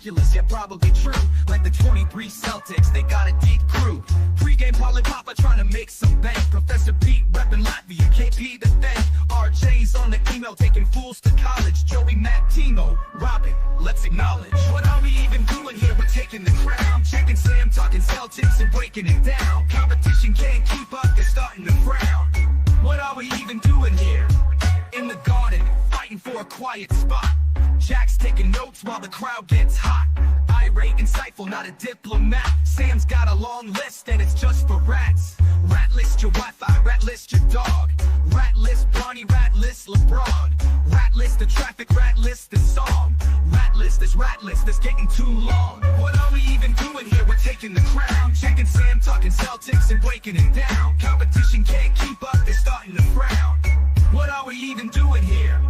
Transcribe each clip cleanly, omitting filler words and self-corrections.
ridiculous, yet probably true. Like the 23 Celtics, they got a deep crew. Pregame Polly Papa trying to make some bank. Professor Pete reppin' Latvia, KP the thank. RJ's on the email taking fools to college. Joey, Matt, Timo, Robin, let's acknowledge. What are we even doing here? We're taking the crown. Checking Sam, talking Celtics and breaking it down. Competition can't keep up, they're starting to frown. What are we even doing here? In the garden, fighting for a quiet spot. Jack's taking notes while the crowd gets hot. Irate, insightful, not a diplomat. Sam's got a long list and it's just for rats. Rat list your Wi-Fi, rat list your dog. Rat list Bronny, rat list LeBron. Rat list the traffic, rat list the song. Rat list that's getting too long. What are we even doing here? We're taking the crown. Checking Sam, talking Celtics and breaking it down. Competition can't keep up, they're starting to frown. What are we even doing here?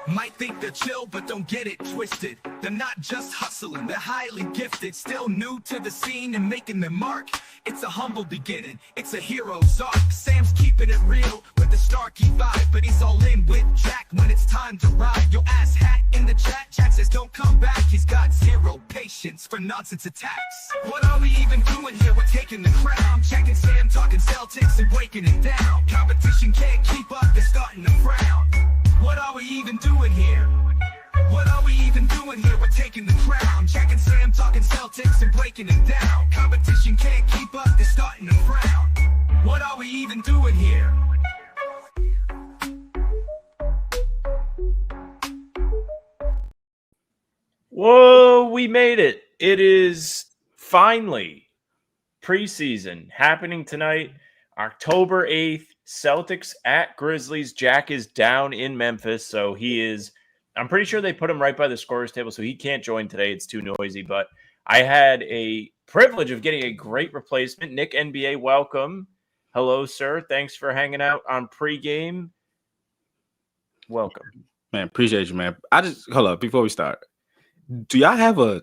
Might think they're chill, but don't get it twisted. They're not just hustling, they're highly gifted. Still new to the scene and making their mark. It's a humble beginning, it's a hero's arc. Sam's keeping it real with the Starkey vibe, but he's all in with Jack when it's time to ride. Your ass hat in the chat, Jack says don't come back. He's got zero patience for nonsense attacks. What are we even doing here? We're taking the crown. Checking Sam, talking Celtics and breaking it down. Competition can't keep up, they're starting to frown. What are we even doing here? What are we even doing here? We're taking the crown. Jack and Sam talking Celtics and breaking it down. Competition can't keep up, they're starting to frown. What are we even doing here? Whoa, we made it. It is finally preseason happening tonight, October 8th. Celtics at Grizzlies. Jack is down in Memphis, so I'm pretty sure they put him right by the scorer's table, so he can't join today. It's too noisy, but I had a privilege of getting a great replacement. Nick NBA, welcome. Hello, sir. Thanks for hanging out on pregame. Welcome. Man, appreciate you, man. Hold up before we start. Do y'all have a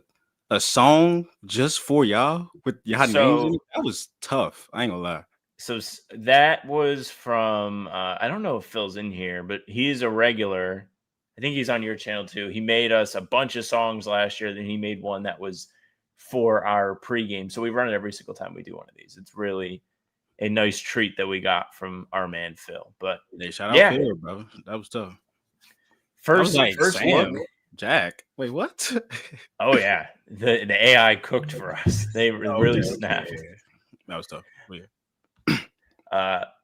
song just for y'all with y'all names in it? That was tough. I ain't gonna lie. So that was from, I don't know if Phil's in here, but he's a regular. I think he's on your channel too. He made us a bunch of songs last year. Then he made one that was for our pregame. So we run it every single time we do one of these. It's really a nice treat that we got from our man Phil. But shout out Phil, bro. That was tough. First Sam, look. Jack. Wait, what? Oh yeah. The AI cooked for us. They really snapped. Yeah. That was tough. Yeah.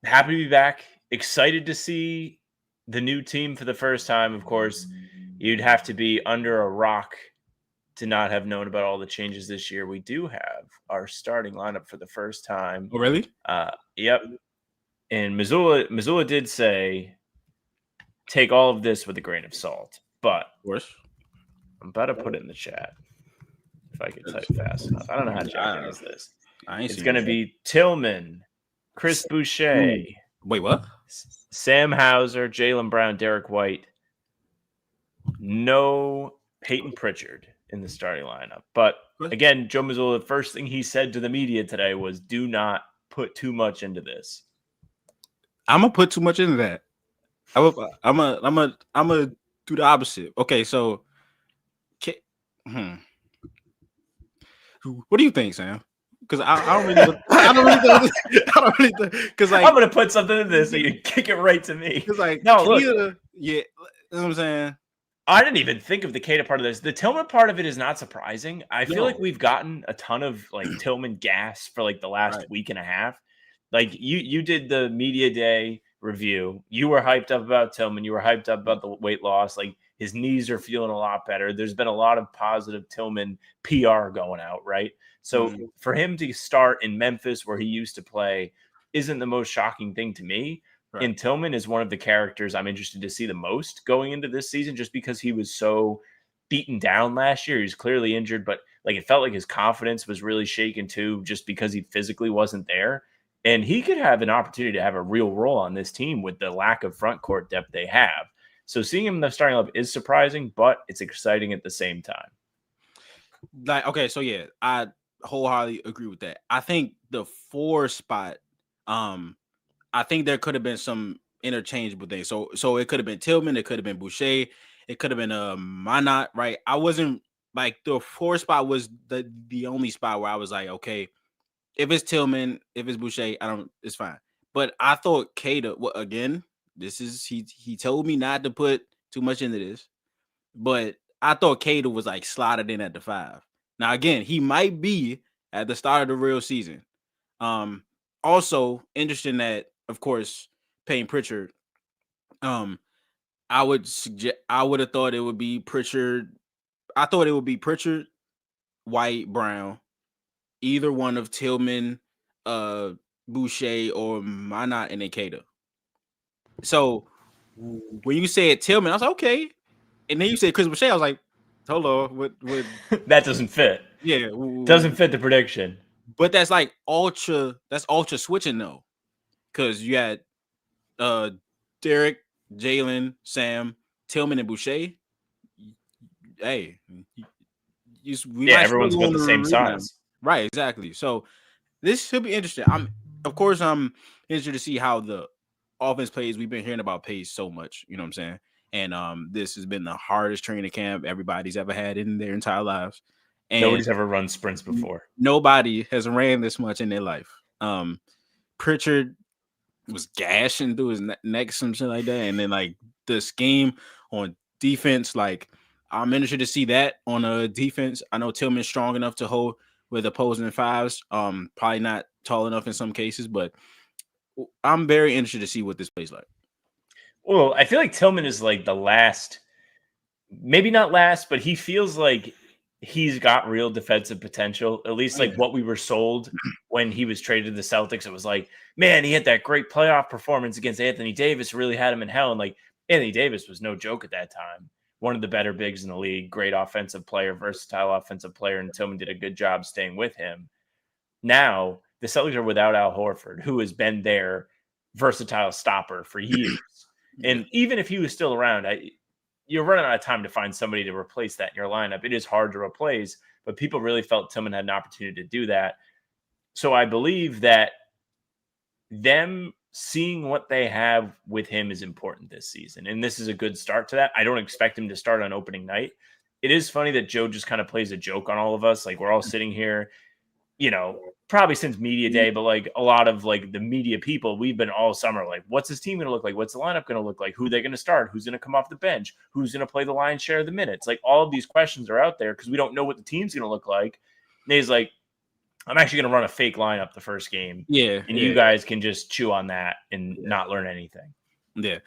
Happy to be back. Excited to see the new team for the first time. Of course, you'd have to be under a rock to not have known about all the changes this year. We do have our starting lineup for the first time. Oh, really? Yep. And Missoula did say, take all of this with a grain of salt. But of course, I'm about to put it in the chat if I can type fast enough. I don't know how Jack does this. It's going to be Tillman, Chris Boucher. Wait, what? Sam Hauser, Jaylen Brown, Derek White. No Peyton Pritchard in the starting lineup. But again, Joe Mazzulla, the first thing he said to the media today was, do not put too much into this. I'm going to put too much into that. I'm gonna do the opposite. Okay, so what do you think, Sam? Because I don't really because like I'm gonna put something in this so you kick it right to me. Because like no, look, you know what I'm saying? I didn't even think of the Cada part of this. The Tillman part of it is not surprising. I feel like we've gotten a ton of like Tillman gas for like the last week and a half. Like you did the media day review. You were hyped up about Tillman. You were hyped up about the weight loss. Like his knees are feeling a lot better. There's been a lot of positive Tillman PR going out, right? So for him to start in Memphis where he used to play isn't the most shocking thing to me. Right. And Tillman is one of the characters I'm interested to see the most going into this season, just because he was so beaten down last year. He was clearly injured, but like it felt like his confidence was really shaken too, just because he physically wasn't there. And he could have an opportunity to have a real role on this team with the lack of front court depth they have. So seeing him in the starting lineup is surprising, but it's exciting at the same time. Like, okay, so yeah, I wholeheartedly agree with that. I think the 4 spot, I think there could have been some interchangeable things. So it could have been Tillman, it could have been Boucher, it could have been Minot, right? I wasn't like the 4 spot was the only spot where I was like, okay, if it's Tillman, if it's Boucher, it's fine. But I thought Kata, well, again, he told me not to put too much into this, but I thought Kata was like slotted in at the 5. Now, again, he might be at the start of the real season. Also interesting that, of course, Payne Pritchard. I would have thought it would be Pritchard. I thought it would be Pritchard, White, Brown, either one of Tillman, Boucher, or Minot and Akeda. So when you said Tillman, I was like, okay. And then you said Chris Boucher, I was like, hold on, what that doesn't fit. Yeah. Doesn't fit the prediction. But that's like ultra switching though. Because you had Derek, Jalen, Sam, Tillman, and Boucher. Hey, everyone's about the same size. Right, exactly. So this should be interesting. I'm interested to see how the offense plays. We've been hearing about pace so much, you know what I'm saying? And this has been the hardest training camp everybody's ever had in their entire lives. And nobody's ever run sprints before. Nobody has ran this much in their life. Pritchard was gashing through his neck, some shit like that. And then like the scheme on defense, like I'm interested to see that on a defense. I know Tillman's strong enough to hold with opposing 5s. Probably not tall enough in some cases, but I'm very interested to see what this plays like. Well, I feel like Tillman is like the last, maybe not last, but he feels like he's got real defensive potential, at least like what we were sold when he was traded to the Celtics. It was like, man, he had that great playoff performance against Anthony Davis, really had him in hell. And like Anthony Davis was no joke at that time. One of the better bigs in the league, great offensive player, versatile offensive player, and Tillman did a good job staying with him. Now, the Celtics are without Al Horford, who has been their versatile stopper for years. And even if he was still around, you're running out of time to find somebody to replace that in your lineup. It is hard to replace, but people really felt Tillman had an opportunity to do that. So I believe that them seeing what they have with him is important this season. And this is a good start to that. I don't expect him to start on opening night. It is funny that Joe just kind of plays a joke on all of us. Like we're all sitting here, probably since media day, but like a lot of like the media people, we've been all summer like, what's his team going to look like? What's the lineup going to look like? Who are they going to start? Who's going to come off the bench? Who's going to play the lion's share of the minutes? Like all of these questions are out there because we don't know what the team's going to look like. And he's like, I'm actually going to run a fake lineup the first game. Yeah. And you guys can just chew on that and not learn anything. Yeah.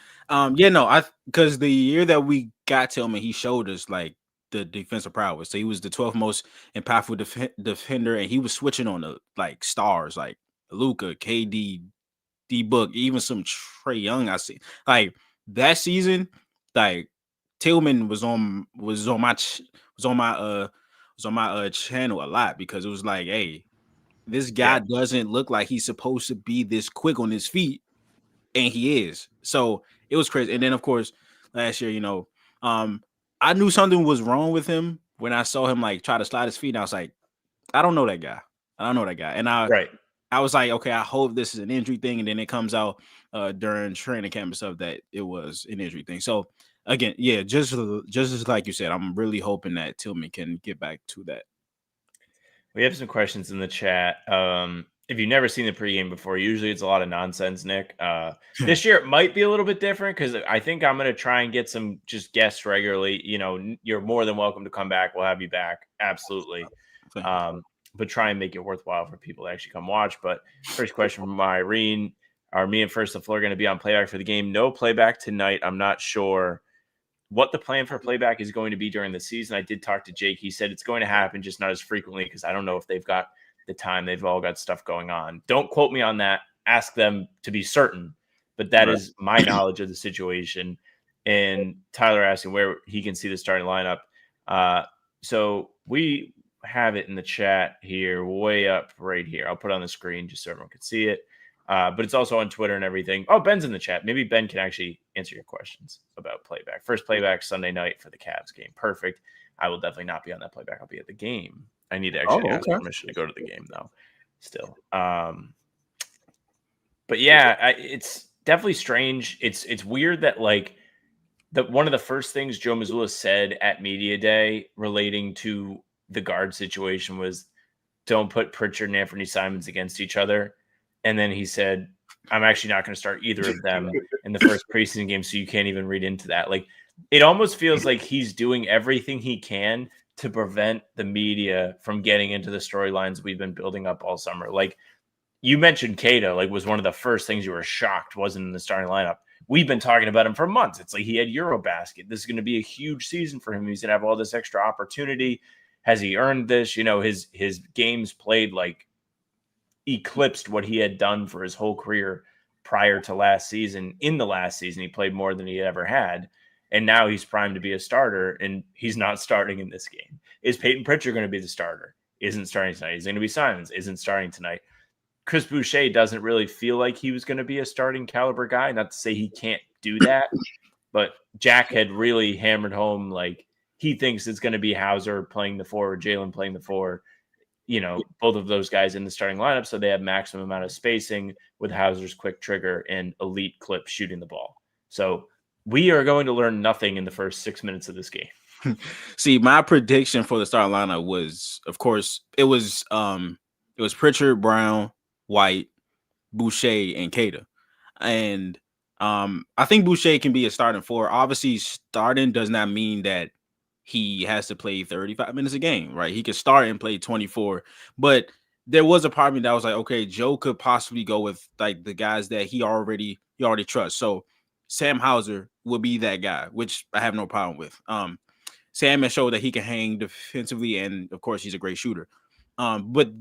Because the year that we got Tillman, he showed us like the defensive prowess. So he was the 12th most impactful defender, and he was switching on the like stars like Luka, KD, D Book, even some Trae Young. I see like that season, like Tillman was on my channel a lot because it was like, hey, this guy doesn't look like he's supposed to be this quick on his feet, and he is. So it was crazy. And then of course last year, I knew something was wrong with him when I saw him like try to slide his feet. And I was like, I don't know that guy. And I was like, okay, I hope this is an injury thing. And then it comes out during training camp and stuff that it was an injury thing. So again, just as like you said, I'm really hoping that Tillman can get back to that. We have some questions in the chat. If you've never seen the pregame before, usually it's a lot of nonsense, Nick. This year it might be a little bit different because I think I'm going to try and get some just guests regularly. You're more than welcome to come back. We'll have you back. Absolutely. But try and make it worthwhile for people to actually come watch. But first question from Irene. Are me and First the Floor going to be on playback for the game? No playback tonight. I'm not sure what the plan for playback is going to be during the season. I did talk to Jake. He said it's going to happen, just not as frequently because I don't know if they've got the time. They've all got stuff going on. Don't quote me on that. Ask them to be certain. But that is my knowledge of the situation. And Tyler asking where he can see the starting lineup. So we have it in the chat here, way up right here. I'll put it on the screen just so everyone can see it. But it's also on Twitter and everything. Oh, Ben's in the chat. Maybe Ben can actually answer your questions about playback. First playback Sunday night for the Cavs game. Perfect. I will definitely not be on that playback. I'll be at the game. I need to actually ask permission to go to the game, though, still. But yeah, it's definitely strange. It's weird that, like, one of the first things Joe Mazzulla said at media day relating to the guard situation was, don't put Pritchard and Anthony Simons against each other. And then he said, I'm actually not going to start either of them in the first preseason game, so you can't even read into that. Like, it almost feels like he's doing everything he can to prevent the media from getting into the storylines we've been building up all summer. Like, you mentioned Keita, like, was one of the first things you were shocked wasn't in the starting lineup. We've been talking about him for months. It's like he had Eurobasket. This is going to be a huge season for him. He's going to have all this extra opportunity. Has he earned this? You know, his games played like eclipsed what he had done for his whole career prior to last season. In the last season, he played more than he ever had. And now he's primed to be a starter, and he's not starting in this game. Is Peyton Pritchard going to be the starter? Isn't starting tonight. He's going to be Simons. Isn't starting tonight. Chris Boucher doesn't really feel like he was going to be a starting caliber guy. Not to say he can't do that, but Jack had really hammered home, like, he thinks it's going to be Hauser playing the 4 or Jalen playing the 4, you know, both of those guys in the starting lineup. So they have maximum amount of spacing with Hauser's quick trigger and elite clip shooting the ball. So we are going to learn nothing in the first 6 minutes of this game. See, my prediction for the starting lineup was, of course, it was Pritchard, Brown, White, Boucher, and Keita. And I think Boucher can be a starting 4. Obviously, starting does not mean that he has to play 35 minutes a game, right? He could start and play 24. But there was a part of me that was like, okay, Joe could possibly go with like the guys that he already trusts. So Sam Hauser will be that guy, which I have no problem with. Sam has showed that he can hang defensively, and of course, he's a great shooter. But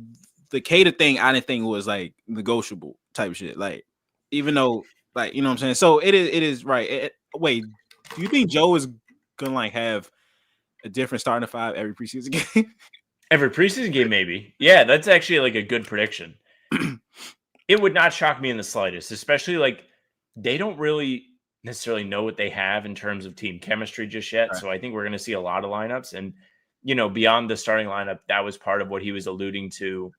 the Keita thing, I didn't think was like negotiable type shit. Like, even though, like, you know what I'm saying? So it is right. Wait, do you think Joe is gonna like have a different starting 5 every preseason game? Every preseason game, maybe. Yeah, that's actually like a good prediction. It would not shock me in the slightest, especially like they don't really necessarily know what they have in terms of team chemistry just yet. Right. So I think we're going to see a lot of lineups. And, you know, beyond the starting lineup, that was part of what he was alluding to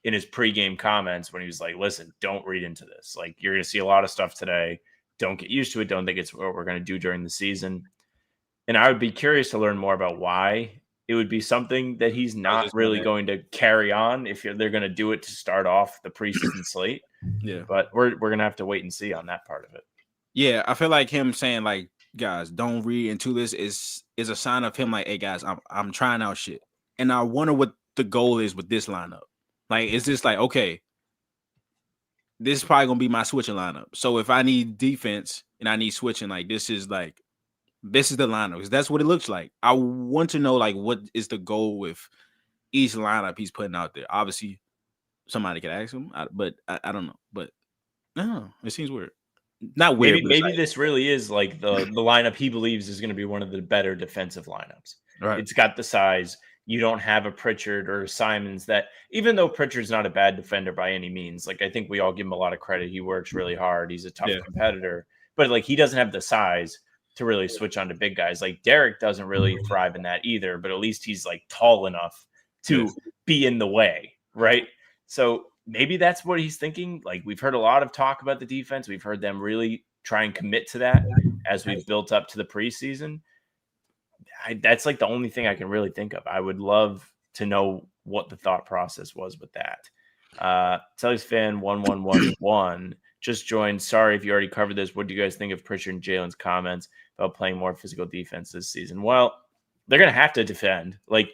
in his pregame comments when he was like, listen, don't read into this. Like, you're going to see a lot of stuff today. Don't get used to it. Don't think it's what we're going to do during the season. And I would be curious to learn more about why it would be something that he's not really going to carry on if they're going to do it to start off the preseason slate. Yeah. But we're going to have to wait and see on that part of it. Yeah, I feel like him saying, like, guys, don't read into this is a sign of him like, hey, guys, I'm trying out shit. And I wonder what the goal is with this lineup. Like, is this like, okay, this is probably going to be my switching lineup. So if I need defense and I need switching, like, this is the lineup, because that's what it looks like. I want to know, like, what is the goal with each lineup he's putting out there. Obviously, somebody could ask him, but I don't know. But no, it seems weird. Not weird. Maybe this really is like the lineup he believes is going to be one of the better defensive lineups. Right. It's got the size. You don't have a Pritchard or a Simons that, even though Pritchard's not a bad defender by any means, like, I think we all give him a lot of credit. He works really hard. He's a tough competitor, but like, he doesn't have the size to really switch on to big guys. Like, Derek doesn't really thrive in that either, but at least he's like tall enough to be in the way. Right. So maybe that's what he's thinking. Like, we've heard a lot of talk about the defense. We've heard them really try and commit to that as we've built up to the preseason. That's like the only thing I can really think of. I would love to know what the thought process was with that. Celtics fan 1111 just joined. Sorry if you already covered this. What do you guys think of Pritchard and Jalen's comments about playing more physical defense this season? Well, they're going to have to defend. Like,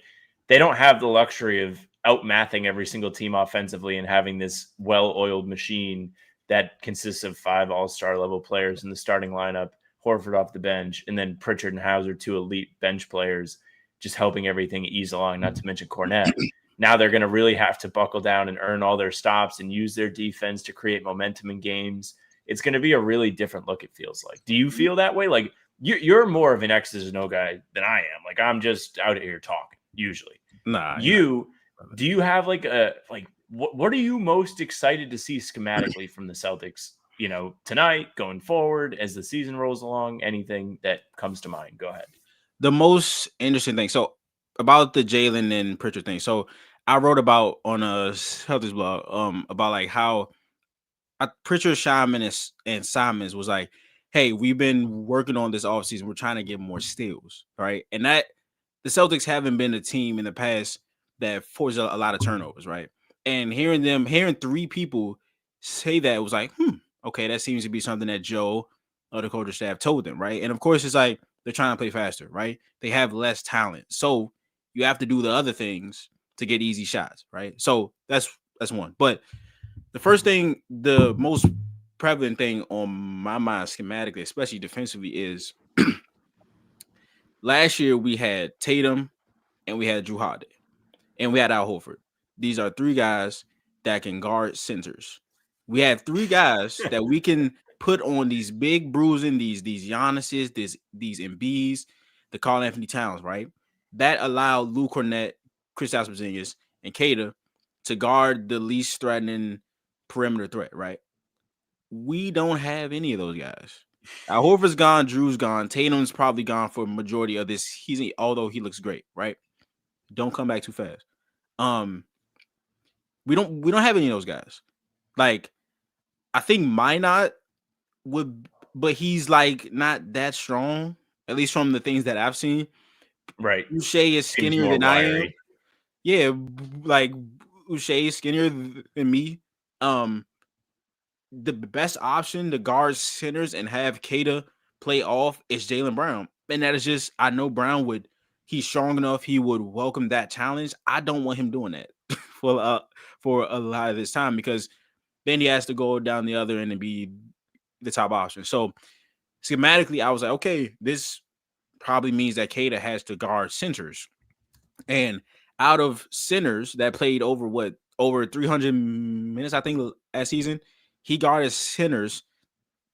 they don't have the luxury of outmathing every single team offensively and having this well-oiled machine that consists of 5 all-star level players in the starting lineup, Horford off the bench, and then Pritchard and Hauser, 2 elite bench players, just helping everything ease along, not to mention Cornette. Now they're going to really have to buckle down and earn all their stops and use their defense to create momentum in games. It's going to be a really different look, it feels like. Do you feel that way? Like, you're more of an X's and O guy than I am. Like, I'm just out here talking, usually. Nah. Do you have like what are you most excited to see schematically from the Celtics, you know, tonight, going forward, as the season rolls along? Anything that comes to mind? Go ahead. The most interesting thing, so about the Jalen and Pritchard thing. So I wrote about on a Celtics blog about like how Pritchard, Shaman, and Simons was like, hey, we've been working on this offseason. We're trying to get more steals, right? And that the Celtics haven't been a team in the past that forces a lot of turnovers, right? And hearing three people say that, it was like, okay, that seems to be something that Joe or the coaching staff told them, right? And of course, it's like they're trying to play faster, right? They have less talent, so you have to do the other things to get easy shots, right? So that's one. But the first thing, the most prevalent thing on my mind schematically, especially defensively, is last year we had Tatum and we had Drew Holiday and we had Al Horford. These are three guys that can guard centers. We have three guys that we can put on these big bruising, these Giannis's, these Embiid's, the Karl Anthony Towns, right? That allow Lou Cornette, Kristaps Porzingis, and Kata to guard the least threatening perimeter threat, right? We don't have any of those guys. Al Horford's gone, Drew's gone, Tatum's probably gone for a majority of this season, although he looks great, right? Don't come back too fast. We don't have any of those guys. Like, I think Minot would, but he's like not that strong, at least from the things that I've seen. Right. Uche is skinnier than I am. Yeah, like Uche is skinnier than me. The best option to guard centers and have Kata play off is Jaylen Brown. And that is just, I know Brown he's strong enough, he would welcome that challenge. I don't want him doing that for a lot of this time, because then he has to go down the other end and be the top option. So schematically, I was like, okay, this probably means that Kata has to guard centers. And out of centers that played over 300 minutes, I think, last season, he guarded centers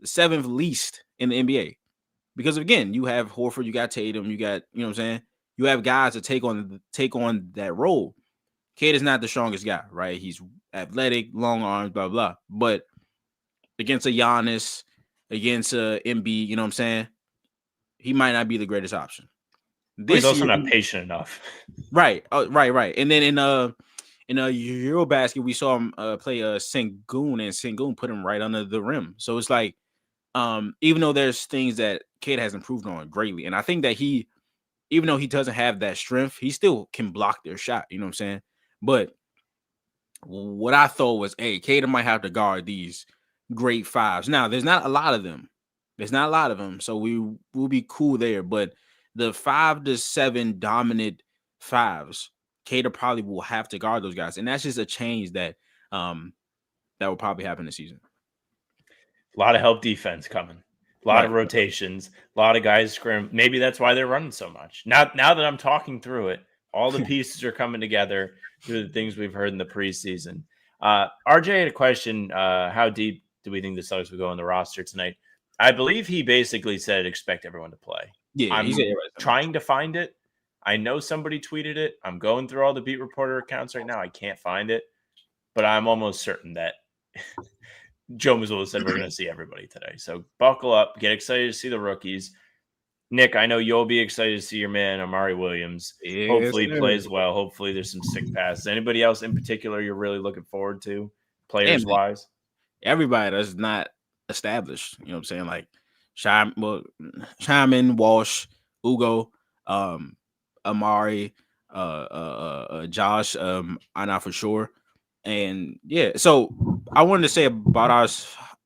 the seventh least in the NBA. Because again, you have Horford, you got Tatum, you got, you know what I'm saying? You have guys to take on that role. Kata's not the strongest guy, right? He's athletic, long arms, blah, blah. But against a Giannis, against a Embiid, you know what I'm saying? He might not be the greatest option. He's also not patient enough. Right. Right. And then in Eurobasket, we saw him play Sengun, and Sengun put him right under the rim. So it's like, even though there's things that Kate has improved on greatly, and I think that even though he doesn't have that strength, he still can block their shot. You know what I'm saying? But what I thought was, hey, Kate might have to guard these great fives. Now, there's not a lot of them. So we will be cool there. But the 5 to 7 dominant fives, Kata probably will have to guard those guys. And that's just a change that will probably happen this season. A lot of help defense coming. A lot of rotations. A lot of guys scrim. Maybe that's why they're running so much. Now that I'm talking through it, all the pieces are coming together through the things we've heard in the preseason. RJ had a question. How deep do we think the Celtics will go on the roster tonight? I believe he basically said expect everyone to play. Yeah, I'm trying to find it. I know somebody tweeted it. I'm going through all the beat reporter accounts right now. I can't find it, but I'm almost certain that Joe Mazzulla said we're going to see everybody today. So buckle up. Get excited to see the rookies. Nick, I know you'll be excited to see your man, Amari Williams. Yes, hopefully he plays well. Hopefully there's some sick passes. Anybody else in particular you're really looking forward to, players-wise? Everybody that's not established. You know what I'm saying? Like Shyman, Walsh, Ugo, Amari, Josh, I know for sure. And yeah, so I wanted to say about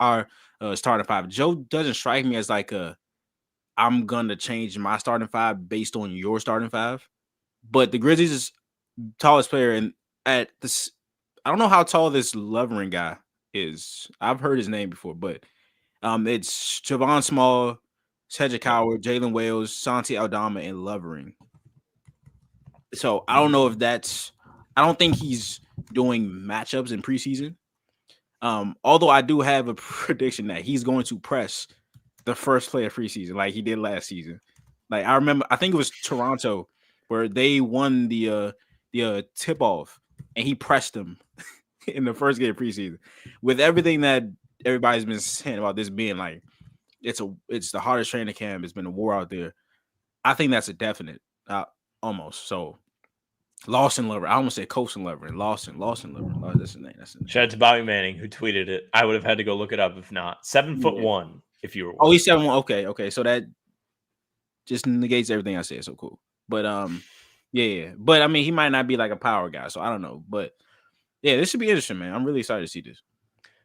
our starting five. Joe doesn't strike me as like I'm gonna change my starting five based on your starting five. But the Grizzlies' tallest player, and at this, I don't know how tall this Lovering guy is. I've heard his name before, but it's Javon Small, Cedric Howard, Jalen Wales, Santi Aldama, and Lovering. So I don't know if I don't think he's doing matchups in preseason. Although I do have a prediction that he's going to press the first play of preseason like he did last season. Like I remember, I think it was Toronto where they won the tip-off and he pressed them in the first game of preseason. With everything that everybody's been saying about this being like it's the hardest training camp, it's been a war out there. I think that's a definite almost. So Lawson Lover. I almost said Colson Lover and Lawson Lover. Oh, that's his name. Shout out to Bobby Manning who tweeted it. I would have had to go look it up if not. 7'1". If you were, oh, he's 7-1. Okay, so that just negates everything I said. So cool, but yeah. But I mean, he might not be like a power guy, so I don't know. But yeah, this should be interesting, man. I'm really excited to see this.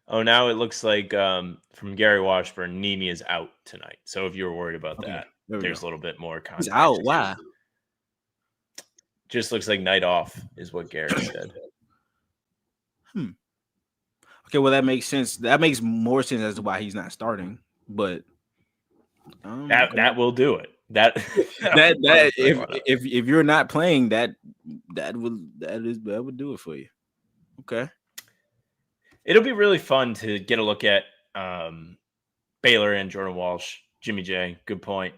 Oh, now it looks like from Gary Washburn, Nemi is out tonight. So if you were worried about that, there's a little bit more context. He's out. Why? Just looks like night off is what Gary said. Okay, well that makes sense. That makes more sense as to why he's not starting. But that will do it. That if you're not playing, that would do it for you. Okay. It'll be really fun to get a look at Baylor and Jordan Walsh, Jimmy J. Good point.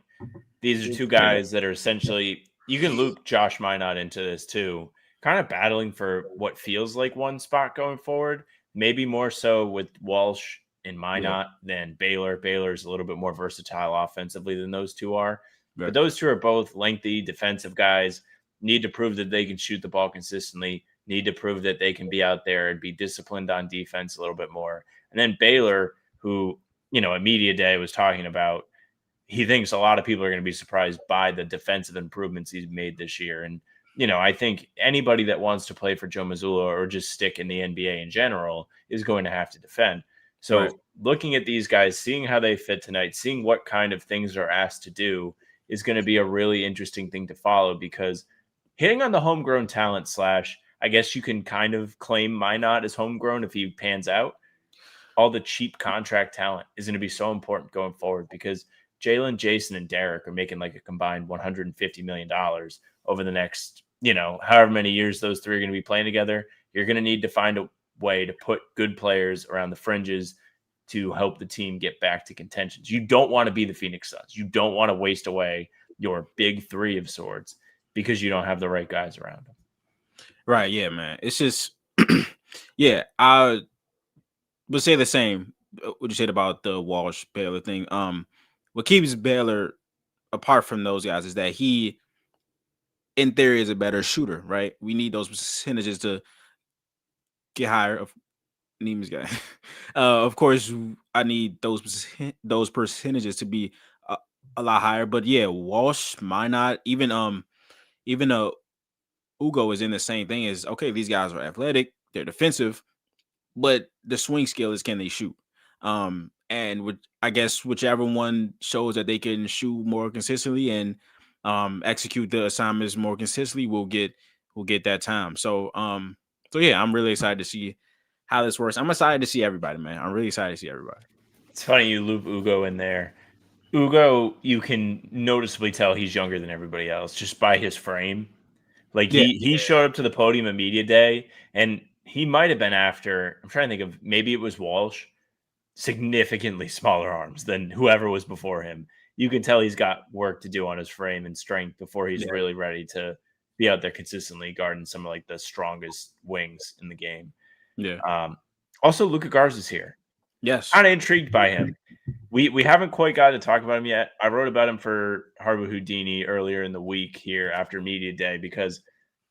These are two guys that are essentially, you can loop Josh Minot into this too, kind of battling for what feels like one spot going forward. Maybe more so with Walsh and Minot than Baylor. Baylor's a little bit more versatile offensively than those two are. Right. But those two are both lengthy defensive guys, need to prove that they can shoot the ball consistently, need to prove that they can be out there and be disciplined on defense a little bit more. And then Baylor, who, at media day was talking about, he thinks a lot of people are going to be surprised by the defensive improvements he's made this year. And, I think anybody that wants to play for Joe Mazzulla or just stick in the NBA in general is going to have to defend. So looking at these guys, seeing how they fit tonight, seeing what kind of things they're asked to do is going to be a really interesting thing to follow, because hitting on the homegrown talent / I guess you can kind of claim Minot as homegrown if he pans out. All the cheap contract talent is going to be so important going forward, because Jalen, Jason, and Derek are making like a combined $150 million over the next, however many years those three are going to be playing together. You're going to need to find a way to put good players around the fringes to help the team get back to contentions. You don't want to be the Phoenix Suns. You don't want to waste away your big three of sorts because you don't have the right guys around them. Right. Yeah, man. It's just, yeah, I would say the same. What you said about the Walsh Baylor thing. What keeps Baylor apart from those guys is that he, in theory, is a better shooter, right? We need those percentages to get higher. Of Nemi's guy, of course, I need those percentages to be a lot higher. But yeah, Walsh, Minot, even Ugo is in the same thing. Is okay. These guys are athletic, they're defensive, but the swing skill is, can they shoot? And I guess whichever one shows that they can shoot more consistently and execute the assignments more consistently will get that time. So yeah, I'm really excited to see how this works. I'm excited to see everybody, man. I'm really excited to see everybody. It's funny you loop Ugo in there. Ugo, you can noticeably tell he's younger than everybody else just by his frame. Like he showed up to the podium at media day, and he might have been after, I'm trying to think of, maybe it was Walsh, significantly smaller arms than whoever was before him. You can tell he's got work to do on his frame and strength before he's really ready to be out there consistently guarding some of like the strongest wings in the game. Yeah. Also, Luka Garza's here. Yes. Kind of intrigued by him. We haven't quite got to talk about him yet. I wrote about him for Harbu Houdini earlier in the week here after media day, because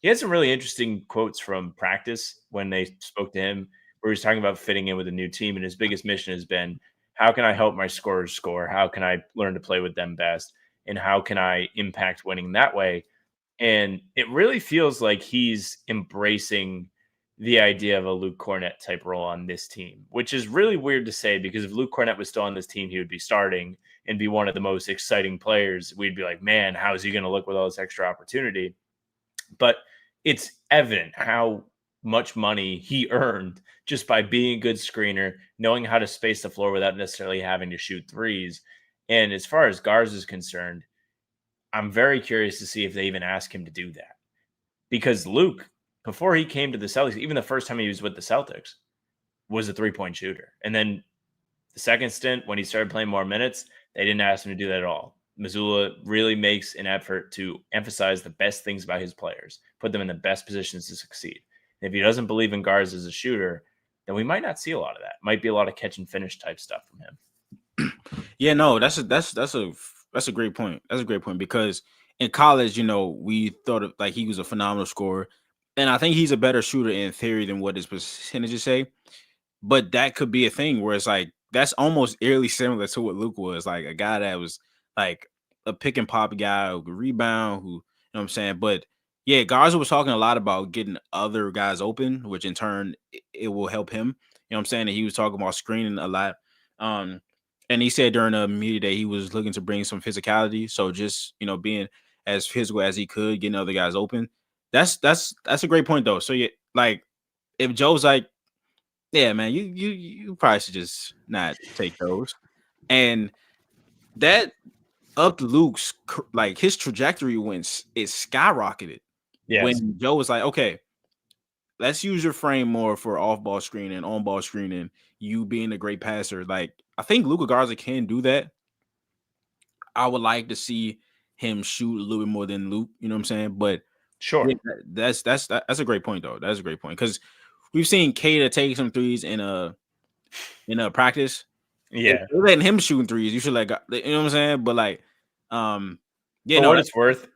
he had some really interesting quotes from practice when they spoke to him, where he's talking about fitting in with a new team. And his biggest mission has been, how can I help my scorers score? How can I learn to play with them best? And how can I impact winning that way? And it really feels like he's embracing the idea of a Luke Cornett type role on this team, which is really weird to say, because if Luke Cornett was still on this team, he would be starting and be one of the most exciting players. We'd be like, man, how is he going to look with all this extra opportunity? But it's evident how much money he earned just by being a good screener, knowing how to space the floor without necessarily having to shoot threes. And as far as Garza is concerned, I'm very curious to see if they even ask him to do that, because Luke, before he came to the Celtics, even the first time he was with the Celtics, was a three-point shooter. And then the second stint, when he started playing more minutes, they didn't ask him to do that at all. Mazzulla really makes an effort to emphasize the best things about his players, put them in the best positions to succeed. And if he doesn't believe in Garza as a shooter, then we might not see a lot of that. Might be a lot of catch and finish type stuff from him. Yeah, no, that's a great point. That's a great point, because in college, we thought of, like, he was a phenomenal scorer. And I think he's a better shooter in theory than what his percentages say. But that could be a thing where it's like that's almost eerily similar to what Luke was, like a guy that was like a pick and pop guy who could rebound, who, you know what I'm saying? But yeah, Garza was talking a lot about getting other guys open, which in turn it will help him. You know what I'm saying? And he was talking about screening a lot. And he said during the media day he was looking to bring some physicality. So just, you know, being as physical as he could, getting other guys open. That's a great point though. So yeah, like if Joe's like, yeah, man, you probably should just not take those. And that upped Luke's like his trajectory it skyrocketed. Yes. When Joe was like, okay, let's use your frame more for off-ball screening, on-ball screening, you being a great passer. Like, I think Luka Garza can do that. I would like to see him shoot a little bit more than Luke, you know what I'm saying? But sure, yeah, that's a great point though. That's a great point because we've seen Kata take some threes in a practice. Yeah, if you're letting him shooting threes, you should you know what I'm saying? But like, yeah, for what it's worth,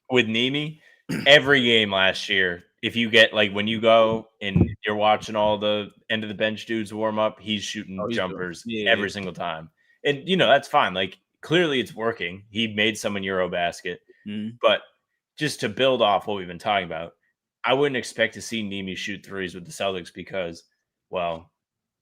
with Nimi, every game last year, if you get like when you go and you're watching all the end of the bench dudes warm up, he's shooting jumpers every single time, and you know that's fine. Like clearly, it's working. He made some in Eurobasket, but just to build off what we've been talking about, I wouldn't expect to see Nimi shoot threes with the Celtics because, well,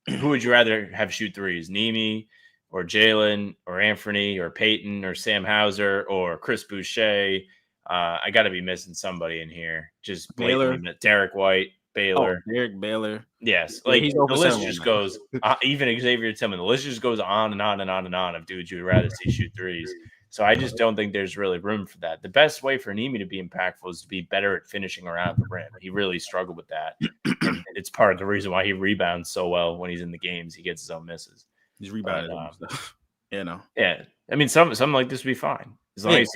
who would you rather have shoot threes? Nimi or Jalen or Anthony or Peyton or Sam Hauser or Chris Boucher? I got to be missing somebody in here. Just Baylor, Derek White, Baylor, Derek Baylor. Yes, like the list just goes. Even Xavier Tillman, the list just goes on and on and on and on of dudes you would rather see shoot threes. So I just don't think there's really room for that. The best way for Nimi to be impactful is to be better at finishing around the rim. He really struggled with that. And it's part of the reason why he rebounds so well when he's in the games. He gets his own misses. He's rebounded. You know. Yeah, I mean, something like this would be fine as long as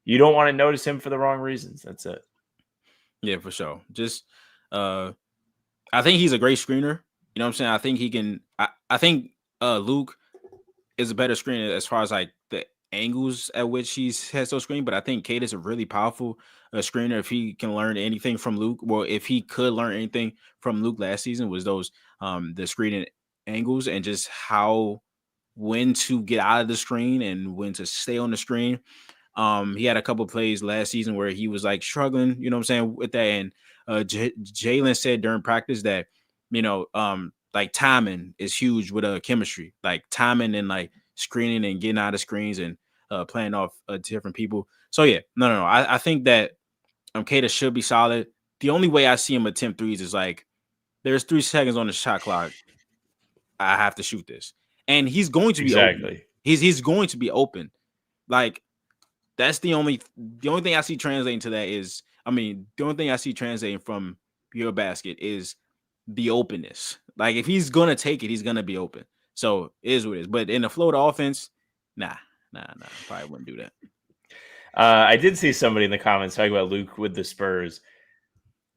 you don't want to notice him for the wrong reasons. That's it. Yeah, for sure. Just, I think he's a great screener. You know what I'm saying? I think he can. I think Luke is a better screener as far as like the angles at which he's has those screen. But I think Kate is a really powerful screener. If he can learn anything from Luke, well, if he could learn anything from Luke last season, was those the screening angles and just when to get out of the screen and when to stay on the screen. He had a couple plays last season where he was like struggling, you know what I'm saying, with that. And Jalen said during practice that, you know, like timing is huge with chemistry, like timing and like screening and getting out of screens and playing off different people. So yeah, no. I think that Kata should be solid. The only way I see him attempt threes is like there's 3 seconds on the shot clock. I have to shoot this, and he's going to be open. He's going to be open. Like that's the only thing I see translating to that is, I mean, the only thing I see translating from your basket is the openness. Like if he's gonna take it, he's gonna be open. So it is what it is. But in the float offense, nah, probably wouldn't do that. I did see somebody in the comments talking about Luke with the Spurs.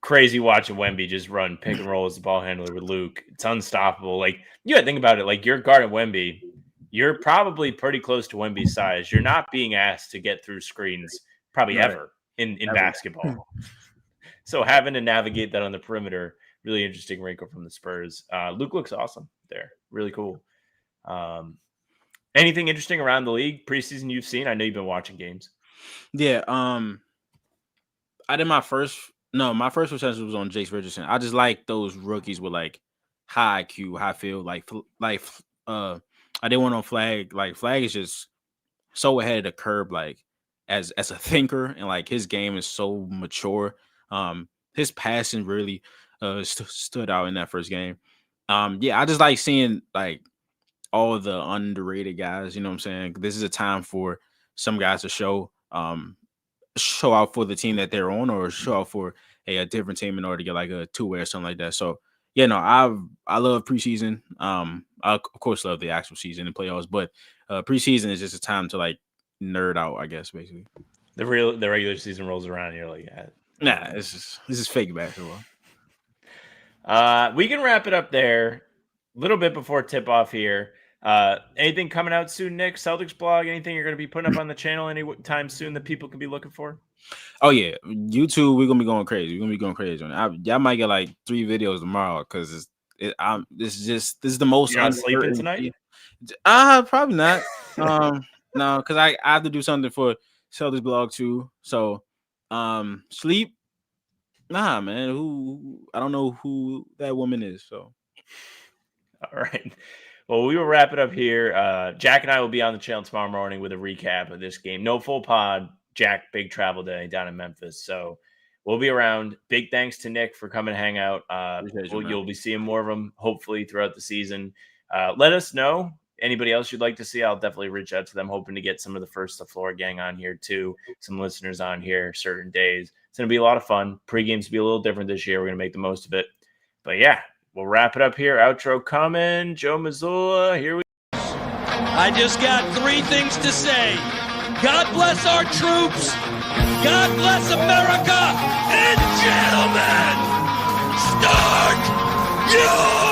Crazy watching Wemby just run pick and roll as the ball handler with Luke. It's unstoppable. Like you gotta think about it. Like you're guarding Wemby, you're probably pretty close to Wemby's size. You're not being asked to get through screens probably ever in basketball. So having to navigate that on the perimeter, really interesting wrinkle from the Spurs. Luke looks awesome there. Really cool. Anything interesting around the league preseason you've seen? I know you've been watching games. Yeah. I did my first reception was on Jace Richardson. I just like those rookies with like high IQ, high field, like I did one on Flag. Like Flag is just so ahead of the curve, like as a thinker, and like his game is so mature. His passing really stood out in that first game. Yeah, I just like seeing like all the underrated guys. You know what I'm saying? This is a time for some guys to show out for the team that they're on, or show out for a different team in order to get like a 2-way or something like that. So yeah, no, I love preseason. I of course love the actual season and playoffs, but preseason is just a time to like nerd out, I guess, basically. The regular season rolls around and you're like, nah, this is fake basketball. We can wrap it up there a little bit before tip off here. Anything coming out soon, Nick? Celtics blog? Anything you're going to be putting up on the channel anytime soon that people can be looking for? Oh yeah, YouTube. We're gonna be going crazy. Y'all might get like 3 videos tomorrow because This is the most. You're not sleeping tonight? Probably not. No, because I have to do something for Celtics blog too. So, sleep. Nah, man. I don't know who that woman is. So, all right. Well, we will wrap it up here. Jack and I will be on the channel tomorrow morning with a recap of this game. No full pod. Jack, big travel day down in Memphis. So we'll be around. Big thanks to Nick for coming to hang out. You'll be seeing more of them, hopefully, throughout the season. Let us know. Anybody else you'd like to see, I'll definitely reach out to them, hoping to get some of the First to Floor gang on here, too. Some listeners on here certain days. It's going to be a lot of fun. Pregames to be a little different this year. We're going to make the most of it. But, yeah. We'll wrap it up here. Outro coming. Joe Mazzulla, here we go. I just got 3 things to say. God bless our troops. God bless America. And gentlemen, start your